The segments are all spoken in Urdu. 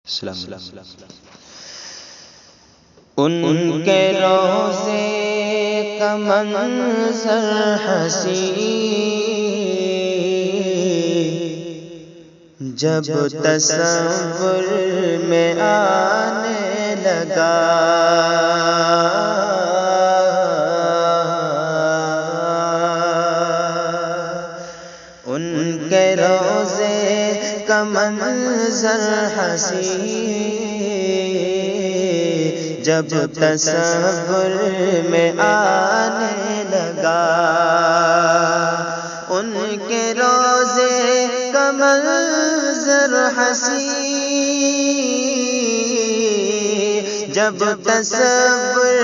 السلام علیکم۔ ان کے روزے کا منظر حسین جب تصور میں آنے لگا، ان کے روزے کا منظر حسین جب تصور میں آنے لگا، ان کے روزے کا منظر حسین جب تصور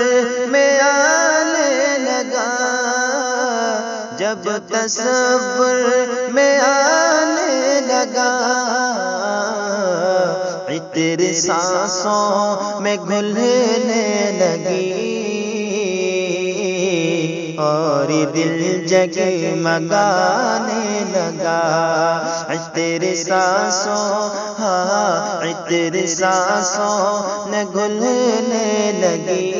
میں آنے لگا، جب تصور میں آنے لگا، عطر سانسوں میں گھلنے لگی اور دل جگمگانے لگا، عطر سانسوں میں گھلنے لگی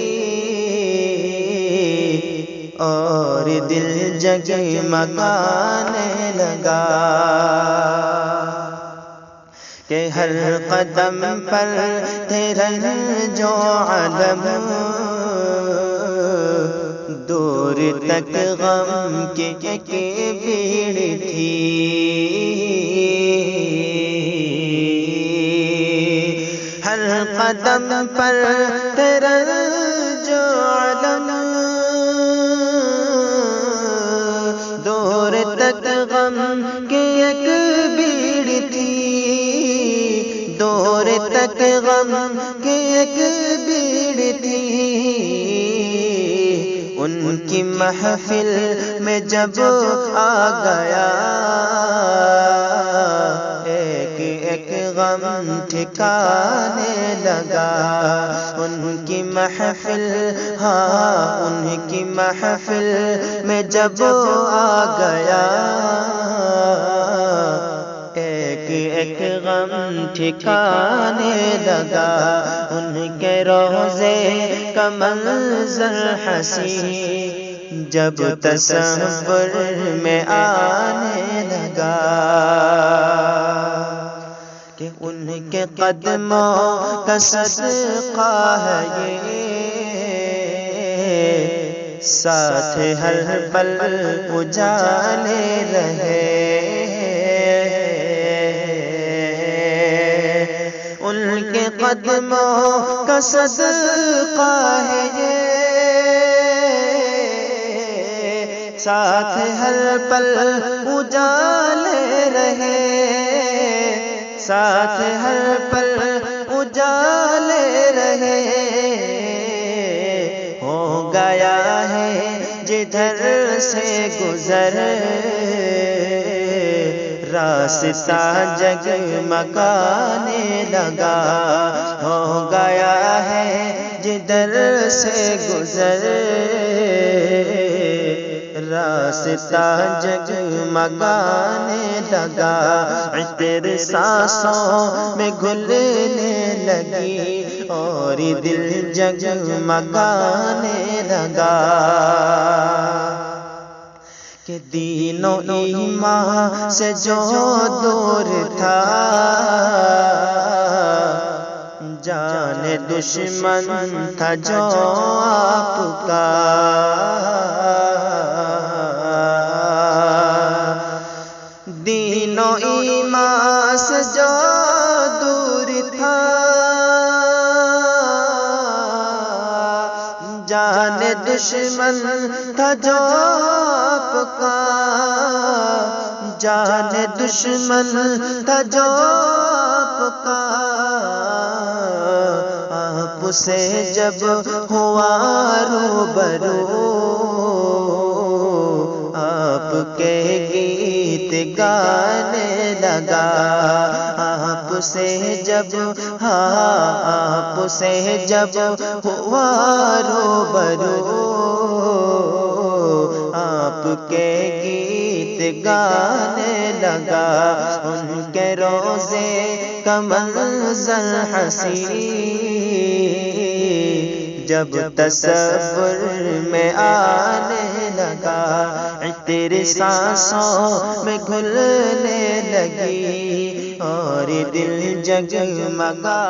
اور دل جگمگانے لگا، کہ ہر قدم پر تیرا جو علم، دور تک غم کی ایک بھیڑ تھی، ہر قدم پر تیرا جو علم، دور تک غم کی ایک بھیڑ تھی، دور تک غم کی ایک بھیڑ تھی، ان کی محفل میں جب آ گیا، ایک ایک غم ٹھکانے لگا، ان کی محفل، ان کی محفل میں جب آ گیا، ایک ایک غم ٹھکانے لگا، ان کے روزے کا منظر حسین جب تصور میں آنے لگا، کہ ان کے قدموں کا صدقہ ہے یہ، ساتھ ہر پل اجالے رہے، ان کے قدموں کا صدقہ ہے یہ، ساتھ ہر پل اجالے رہے، ساتھ ہر پل اجالے رہے، ہو گیا ہے جدھر سے گزر، راستہ جگمگانے لگا، ہو گیا ہے جدھر سے گزر، راستہ جگمگانے لگا، عطر سانسوں میں گھلنے لگی اور دل جگمگانے لگا، کہ دین و ایمان سے جو دور تھا، جان دشمن تھا جو آپ کا، دین و ایمان سے جو دور تھا، جان دشمن تھا جو آپ کا، جان دشمن تھا جو آپ کا، آپ سے جب ہوا روبرو، آپ کے گیت گانے لگا، آپ سے جب، آپ سے جب ہوا روبرو، آپ کے گیت گانے لگا، ان کے روزے کا کا منظر حسین جب تصور میں آنے لگا، تیرے سانسوں میں گھلنے لگی اور دل جگمگا